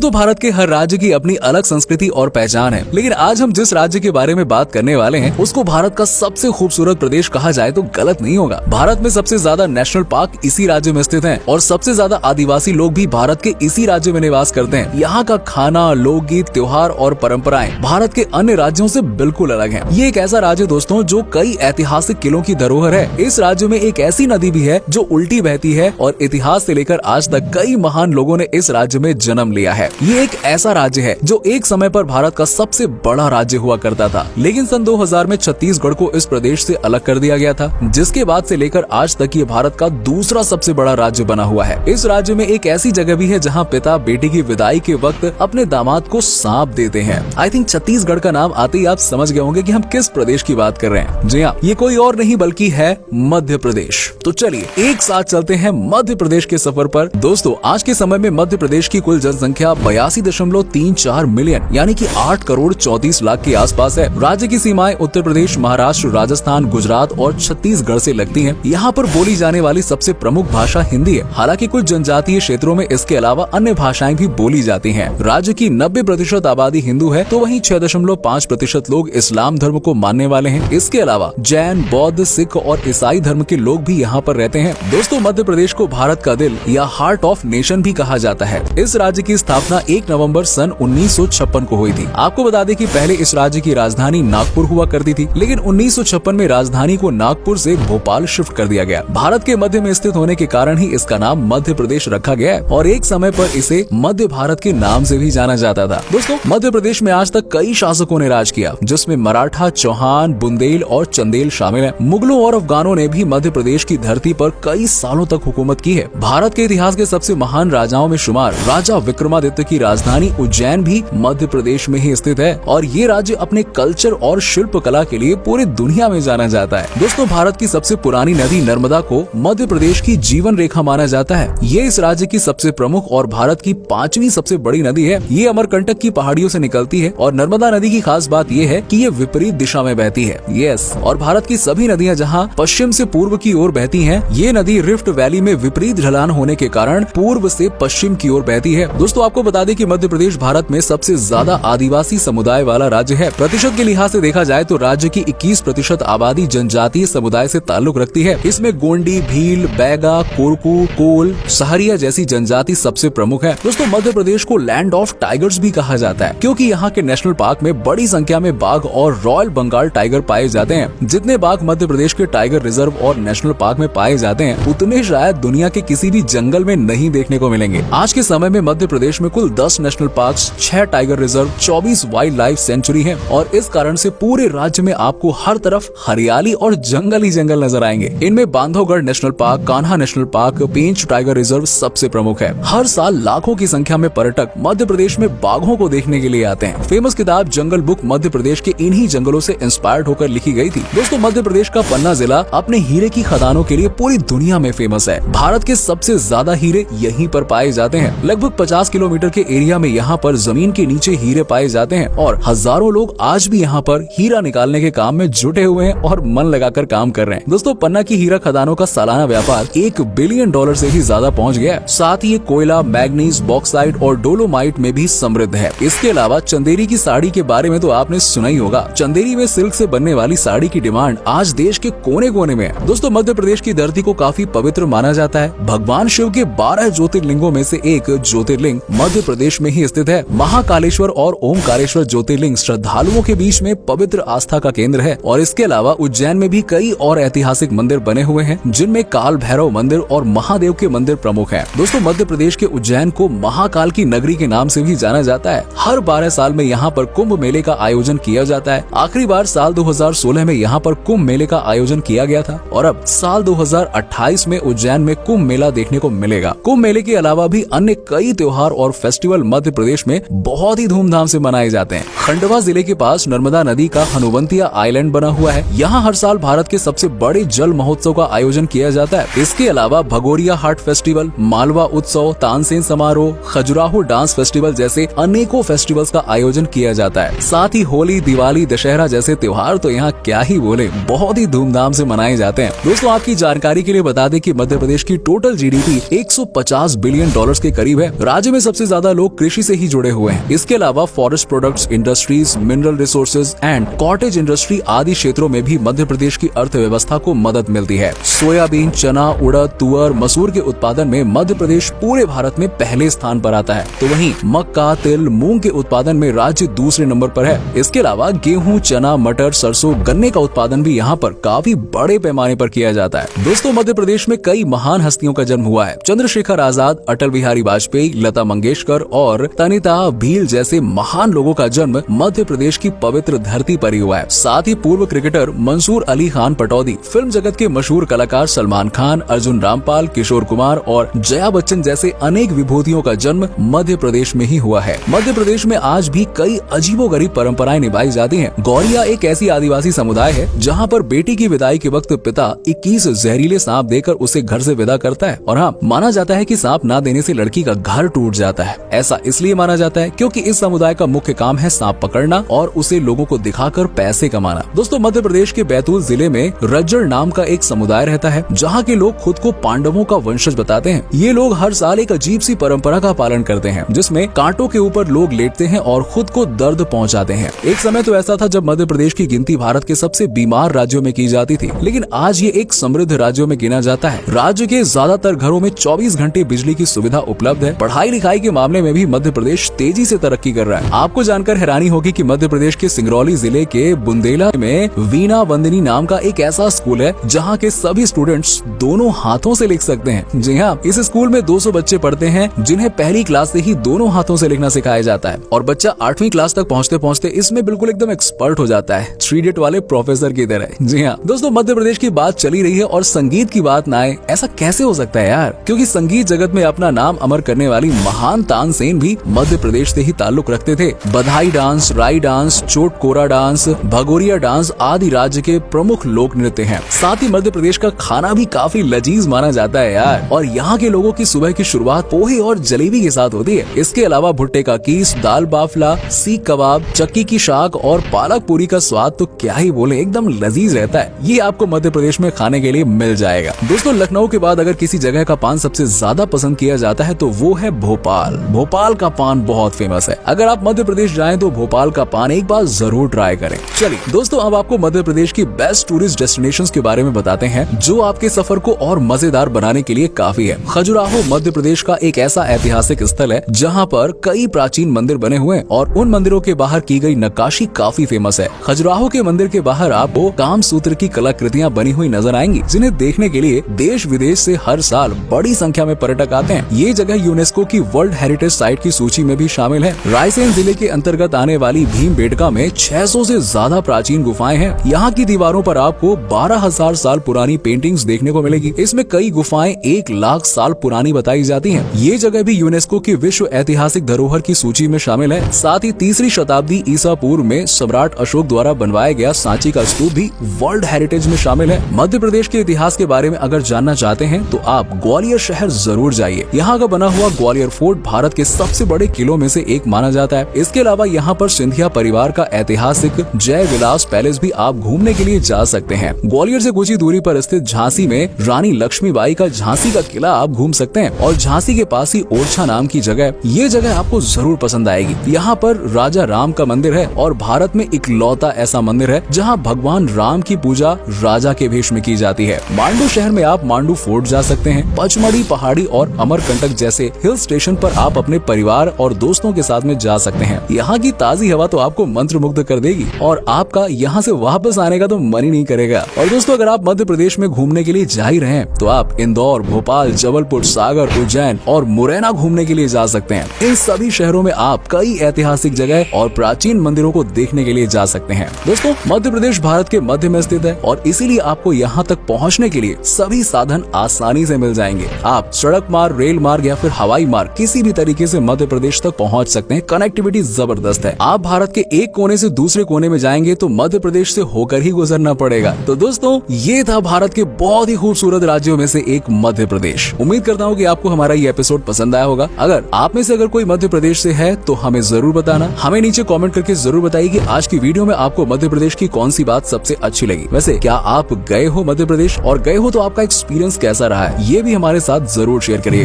तो भारत के हर राज्य की अपनी अलग संस्कृति और पहचान है, लेकिन आज हम जिस राज्य के बारे में बात करने वाले हैं उसको भारत का सबसे खूबसूरत प्रदेश कहा जाए तो गलत नहीं होगा। भारत में सबसे ज्यादा नेशनल पार्क इसी राज्य में स्थित हैं और सबसे ज्यादा आदिवासी लोग भी भारत के इसी राज्य में निवास करते हैं। यहाँ का खाना, लोकगीत, त्योहार और परंपराएं भारत के अन्य राज्यों से बिल्कुल अलग है। ये एक ऐसा राज्य दोस्तों जो कई ऐतिहासिक किलों की धरोहर है। इस राज्य में एक ऐसी नदी भी है जो उल्टी बहती है और इतिहास से लेकर आज तक कई महान लोगों ने इस राज्य में जन्म लिया है। ये एक ऐसा राज्य है जो एक समय पर भारत का सबसे बड़ा राज्य हुआ करता था, लेकिन सन 2000 में छत्तीसगढ़ को इस प्रदेश से अलग कर दिया गया था, जिसके बाद से लेकर आज तक ये भारत का दूसरा सबसे बड़ा राज्य बना हुआ है। इस राज्य में एक ऐसी जगह भी है जहाँ पिता बेटी की विदाई के वक्त अपने दामाद को सांप देते हैं। आई थिंक छत्तीसगढ़ का नाम आते ही आप समझ गए होंगे कि हम किस प्रदेश की बात कर रहे हैं। जी हाँ, ये कोई और नहीं बल्कि है मध्य प्रदेश। तो चलिए एक साथ चलते हैं मध्य प्रदेश के सफर पर। दोस्तों, आज के समय में मध्य प्रदेश की कुल जनसंख्या 82.34 मिलियन यानी कि 8 करोड़ 34 लाख के आसपास है। राज्य की सीमाएं उत्तर प्रदेश, महाराष्ट्र, राजस्थान, गुजरात और छत्तीसगढ़ से लगती हैं। यहाँ पर बोली जाने वाली सबसे प्रमुख भाषा हिंदी है। हालांकि कुछ जनजातीय क्षेत्रों में इसके अलावा अन्य भाषाएं भी बोली जाती हैं। राज्य की 90% आबादी हिंदू है, तो वहीं 6.5% लोग इस्लाम धर्म को मानने वाले हैं। इसके अलावा जैन, बौद्ध, सिख और ईसाई धर्म के लोग भी यहाँ पर रहते हैं। दोस्तों, मध्य प्रदेश को भारत का दिल या हार्ट ऑफ नेशन भी कहा जाता है। इस राज्य की स्थापना 1 नवंबर सन 1956 को हुई थी। आपको बता दें कि पहले इस राज्य की राजधानी नागपुर हुआ करती थी, लेकिन 1956 में राजधानी को नागपुर से भोपाल शिफ्ट कर दिया गया। भारत के मध्य में स्थित होने के कारण ही इसका नाम मध्य प्रदेश रखा गया है और एक समय पर इसे मध्य भारत के नाम से भी जाना जाता था। दोस्तों, मध्य प्रदेश में आज तक कई शासकों ने राज किया, जिसमें मराठा, चौहान, बुंदेल और चंदेल शामिल है। मुगलों और अफगानों ने भी मध्य प्रदेश की धरती पर कई सालों तक हुकूमत की है। भारत के इतिहास के सबसे महान राजाओं में शुमार राजा विक्रमादित्य की राजधानी उज्जैन भी मध्य प्रदेश में ही स्थित है और ये राज्य अपने कल्चर और शिल्प कला के लिए पूरी दुनिया में जाना जाता है। दोस्तों, भारत की सबसे पुरानी नदी नर्मदा को मध्य प्रदेश की जीवन रेखा माना जाता है। ये इस राज्य की सबसे प्रमुख और भारत की 5वीं सबसे बड़ी नदी है। ये अमरकंटक की पहाड़ियों से निकलती है और नर्मदा नदी की खास बात ये है कि ये विपरीत दिशा में बहती है। यस, और भारत की सभी नदियां जहां पश्चिम से पूर्व की ओर बहती हैं, ये नदी रिफ्ट वैली में विपरीत ढलान होने के कारण पूर्व से पश्चिम की ओर बहती है। दोस्तों, आपको बता दें कि मध्य प्रदेश भारत में सबसे ज्यादा आदिवासी समुदाय वाला राज्य है। प्रतिशत के लिहाज से देखा जाए तो राज्य की 21% आबादी जनजातीय समुदाय से ताल्लुक रखती है। इसमें गोंडी, भील, बैगा, कोरकू, कोल, सहरिया जैसी जनजाति सबसे प्रमुख है। दोस्तों, मध्य प्रदेश को लैंड ऑफ टाइगर्स भी कहा जाता है, क्योंकि यहाँ के नेशनल पार्क में बड़ी संख्या में बाघ और रॉयल बंगाल टाइगर पाए जाते हैं। जितने बाघ मध्य प्रदेश के टाइगर रिजर्व और नेशनल पार्क में पाए जाते हैं, उतने शायद दुनिया के किसी भी जंगल में नहीं देखने को मिलेंगे। आज के समय में मध्य प्रदेश में कुल 10 national park, 6 tiger reserve, 24 wild life sanctuary है और इस कारण से पूरे राज्य में आपको हर तरफ हरियाली और जंगल ही जंगल नजर आएंगे। इनमें Bandhavgarh national park, Kanha national park, Pench tiger reserve सबसे प्रमुख है। हर साल लाखों की संख्या में पर्यटक मध्य प्रदेश में बाघों को देखने के लिए आते हैं। फेमस किताब जंगल बुक मध्य प्रदेश के इन्हीं जंगलों से इंस्पायर्ड होकर लिखी गई थी। दोस्तों, मध्य प्रदेश का पन्ना जिला अपने हीरे की खदानों के लिए पूरी दुनिया में फेमस है। भारत के सबसे ज्यादा हीरे यहीं पर पाए जाते हैं। लगभग 50 किलोमीटर के एरिया में यहाँ पर जमीन के नीचे हीरे पाए जाते हैं और हजारों लोग आज भी यहाँ पर हीरा निकालने के काम में जुटे हुए हैं और मन लगाकर काम कर रहे हैं। दोस्तों, पन्ना की हीरा खदानों का सालाना व्यापार $1 बिलियन से भी ज्यादा पहुँच गया है। साथ ही ये कोयला, मैग्नीज, बॉक्साइट और डोलोमाइट में भी समृद्ध है। इसके अलावा चंदेरी की साड़ी के बारे में तो आपने सुना ही होगा। चंदेरी में सिल्क से बनने वाली साड़ी की डिमांड आज देश के कोने कोने में है। दोस्तों, मध्य प्रदेश की धरती को काफी पवित्र माना जाता है। भगवान शिव के 12 ज्योतिर्लिंगों में से एक ज्योतिर्लिंग मध्य प्रदेश में ही स्थित है। महाकालेश्वर और ओमकारेश्वर ज्योतिर्लिंग श्रद्धालुओं के बीच में पवित्र आस्था का केंद्र है और इसके अलावा उज्जैन में भी कई और ऐतिहासिक मंदिर बने हुए हैं, जिनमें काल भैरव मंदिर और महादेव के मंदिर प्रमुख हैं। दोस्तों, मध्य प्रदेश के उज्जैन को महाकाल की नगरी के नाम से भी जाना जाता है। हर 12 साल में यहाँ पर कुंभ मेले का आयोजन किया जाता है। आखिरी बार साल 2016 में यहाँ पर कुंभ मेले का आयोजन किया गया था और अब साल 2028 में उज्जैन में कुंभ मेला देखने को मिलेगा। कुंभ मेले के अलावा भी अन्य कई त्योहार और फेस्टिवल मध्य प्रदेश में बहुत ही धूमधाम से मनाए जाते हैं। खंडवा जिले के पास नर्मदा नदी का हनुवंतिया आइलैंड बना हुआ है। यहाँ हर साल भारत के सबसे बड़े जल महोत्सव का आयोजन किया जाता है। इसके अलावा भगोरिया हाट फेस्टिवल, मालवा उत्सव, तानसेन समारोह, खजुराहो डांस फेस्टिवल जैसे अनेकों फेस्टिवल्स का आयोजन किया जाता है। साथ ही होली, दिवाली, दशहरा जैसे त्योहार तो यहाँ क्या ही बोले, बहुत ही धूमधाम से मनाए जाते हैं। दोस्तों, आपकी जानकारी के लिए बता दें कि मध्य प्रदेश की टोटल GDP $150 बिलियन के करीब है। राज्य में सबसे ज्यादा लोग कृषि से ही जुड़े हुए हैं। इसके अलावा forest products, industries, mineral resources and cottage industry आदि क्षेत्रों में भी मध्य प्रदेश की अर्थव्यवस्था को मदद मिलती है। सोयाबीन, चना, उड़द, तुअर, मसूर के उत्पादन में मध्य प्रदेश पूरे भारत में पहले स्थान पर आता है, तो वहीं मक्का, तिल, मूंग के उत्पादन में राज्य दूसरे नंबर पर है। इसके अलावा गेहूं, चना, मटर, सरसों, गन्ने का उत्पादन भी यहाँ पर काफी बड़े पैमाने पर किया जाता है। दोस्तों, मध्य प्रदेश में कई महान हस्तियों का जन्म हुआ है। चंद्रशेखर आजाद, अटल बिहारी वाजपेयी, लता मंगेशकर और तनिता भील जैसे महान लोगों का जन्म मध्य प्रदेश की पवित्र धरती पर ही हुआ है। साथ ही पूर्व क्रिकेटर मंसूर अली खान पटौदी, फिल्म जगत के मशहूर कलाकार सलमान खान, अर्जुन रामपाल, किशोर कुमार और जया बच्चन जैसे अनेक विभूतियों का जन्म मध्य प्रदेश में ही हुआ है। मध्य प्रदेश में आज भी कई अजीबोगरीब परंपराएं निभाई जाती हैं। गौरिया एक ऐसी आदिवासी समुदाय है जहां पर बेटी की विदाई के वक्त पिता 21 जहरीले सांप देकर उसे घर से विदा करता है। और हाँ, माना जाता है कि सांप ना देने से लड़की का घर टूट जाता है। ऐसा इसलिए माना जाता है क्योंकि इस समुदाय का मुख्य काम है सांप पकड़ना और उसे लोगों को दिखाकर पैसे कमाना। दोस्तों, मध्य प्रदेश के बैतूल जिले में रज्जड़ नाम का एक समुदाय रहता है जहाँ के लोग खुद को पांडवों का वंशज बताते हैं। ये लोग हर साल एक अजीब सी परंपरा का पालन करते हैं जिसमें कांटों के ऊपर लोग लेटते हैं और खुद को दर्द पहुंचाते हैं। एक समय तो ऐसा था जब मध्य प्रदेश की गिनती भारत के सबसे बीमार राज्यों में की जाती थी, लेकिन आज ये एक समृद्ध राज्यों में गिना जाता है। राज्य के ज्यादातर घरों में 24 घंटे बिजली की सुविधा उपलब्ध है। पढ़ाई लिखाई के मामले में भी मध्य प्रदेश तेजी से तरक्की कर रहा है। आपको जानकर हैरानी होगी कि मध्य प्रदेश के सिंगरौली जिले के बुंदेला में वीणा वंदनी नाम का एक ऐसा स्कूल है जहाँ के सभी स्टूडेंट्स दोनों हाथों से लिख सकते हैं। जी हाँ, इस स्कूल में 200 बच्चे पढ़ते हैं जिन्हें पहली क्लास से ही दोनों हाथों से लिखना सिखाया जाता है और बच्चा 8वीं क्लास तक पहुँचते पहुँचते इसमें बिल्कुल एकदम एक्सपर्ट हो जाता है, 3 इडियट वाले प्रोफेसर की तरह। जी हाँ दोस्तों, मध्य प्रदेश की बात चली रही है और संगीत की बात ना आए, ऐसा कैसे हो सकता है यार? क्योंकि संगीत जगत में अपना नाम अमर करने वाली महान तानसेन भी मध्य प्रदेश से ही ताल्लुक रखते थे। बधाई डांस, राई डांस, चोट कोरा डांस, भगोरिया डांस आदि राज्य के प्रमुख लोक नृत्य हैं। साथ ही मध्य प्रदेश का खाना भी काफी लजीज माना जाता है यार, और यहाँ के लोगों की सुबह की शुरुआत पोहे और जलेबी के साथ होती है। इसके अलावा भुट्टे का कीस, दाल बाफला, सीख कबाब, चक्की की शाक और पालक पूरी का स्वाद तो क्या ही बोले, एकदम लजीज रहता है। ये आपको मध्य प्रदेश में खाने के लिए मिल जाएगा। दोस्तों, लखनऊ के बाद अगर किसी जगह का पान सबसे ज्यादा पसंद किया जाता है तो वो है भोपाल। भोपाल का पान बहुत फेमस है। अगर आप मध्य प्रदेश जाएं तो भोपाल का पान एक बार जरूर ट्राई करें। चलिए दोस्तों, अब आपको मध्य प्रदेश की बेस्ट टूरिस्ट डेस्टिनेशंस के बारे में बताते हैं जो आपके सफर को और मजेदार बनाने के लिए काफी है। खजुराहो मध्य प्रदेश का एक ऐसा ऐतिहासिक स्थल है जहाँ पर कई प्राचीन मंदिर बने हुए हैं और उन मंदिरों के बाहर की गई नक्काशी काफी फेमस है। खजुराहो के मंदिर के बाहर आपको कामसूत्र की कलाकृतियाँ बनी हुई नजर आएंगी जिन्हें देखने के लिए देश विदेश से हर साल बड़ी संख्या में पर्यटक आते हैं। ये जगह यूनेस्को की वर्ल्ड हेरिटेज साइट की सूची में भी शामिल है। रायसेन जिले के अंतर्गत आने वाली भीमबेटका में 600 से ज्यादा प्राचीन गुफाएं हैं। यहाँ की दीवारों पर आपको 12,000 साल पुरानी पेंटिंग्स देखने को मिलेगी। इसमें कई गुफाएं 1 लाख साल पुरानी बताई जाती हैं। ये जगह भी यूनेस्को की विश्व ऐतिहासिक धरोहर की सूची में शामिल है। साथ ही 3री शताब्दी ईसा पूर्व में सम्राट अशोक द्वारा बनवाया गया सांची का स्तूप भी वर्ल्ड हेरिटेज में शामिल है। मध्य प्रदेश के इतिहास के बारे में अगर जानना चाहते हैं तो आप ग्वालियर शहर जरूर जाइए। यहाँ का बना हुआ ग्वालियर फोर्ट भारत के सबसे बड़े किलों में से एक माना जाता है। इसके अलावा यहाँ पर सिंधिया परिवार का ऐतिहासिक जय विलास पैलेस भी आप घूमने के लिए जा सकते हैं। ग्वालियर से कुछ ही दूरी पर स्थित झांसी में रानी लक्ष्मीबाई का झांसी का किला आप घूम सकते हैं और झांसी के पास ही ओरछा नाम की जगह, ये जगह आपको जरूर पसंद आएगी। यहाँ पर राजा राम का मंदिर है और भारत में इकलौता ऐसा मंदिर है जहाँ भगवान राम की पूजा राजा के भेष में की जाती है। मांडू शहर में आप मांडू फोर्ट जा सकते हैं। पचमढ़ी पहाड़ी और अमरकंटक जैसे हिल स्टेशन पर आप अपने परिवार और दोस्तों के साथ में जा सकते हैं। यहाँ की ताजी हवा तो आपको मंत्रमुग्ध कर देगी और आपका यहाँ से वापस आने का तो मन ही नहीं करेगा। और दोस्तों, अगर आप मध्य प्रदेश में घूमने के लिए जा ही रहे हैं तो आप इंदौर, भोपाल, जबलपुर, सागर, उज्जैन और मुरैना घूमने के लिए जा सकते हैं। इन सभी शहरों में आप कई ऐतिहासिक जगह और प्राचीन मंदिरों को देखने के लिए जा सकते हैं। दोस्तों, मध्य प्रदेश भारत के मध्य में स्थित है और इसीलिए आपको यहाँ तक पहुँचने के लिए सभी साधन आसानी से मिल जाएंगे। आप सड़क मार्ग, रेल मार्ग या फिर हवाई मार्ग किसी भी तरीके से मध्य प्रदेश तक पहुँच सकते हैं। कनेक्टिविटी जबरदस्त है। आप भारत के एक कोने से दूसरे कोने में जाएंगे तो मध्य प्रदेश से होकर ही गुजरना पड़ेगा। तो दोस्तों, ये था भारत के बहुत ही खूबसूरत राज्यों में से एक मध्य प्रदेश। उम्मीद करता हूँ कि आपको हमारा ये एपिसोड पसंद आया होगा। अगर आप में से अगर कोई मध्य प्रदेश से है तो हमें जरूर बताना। हमें नीचे कमेंट करके जरूर बताइए कि आज की वीडियो में आपको मध्य प्रदेश की कौन सी बात सबसे अच्छी लगी। वैसे क्या आप गए हो मध्य प्रदेश, और गए हो तो आपका एक्सपीरियंस कैसा रहा है, ये भी हमारे साथ जरूर शेयर करिए।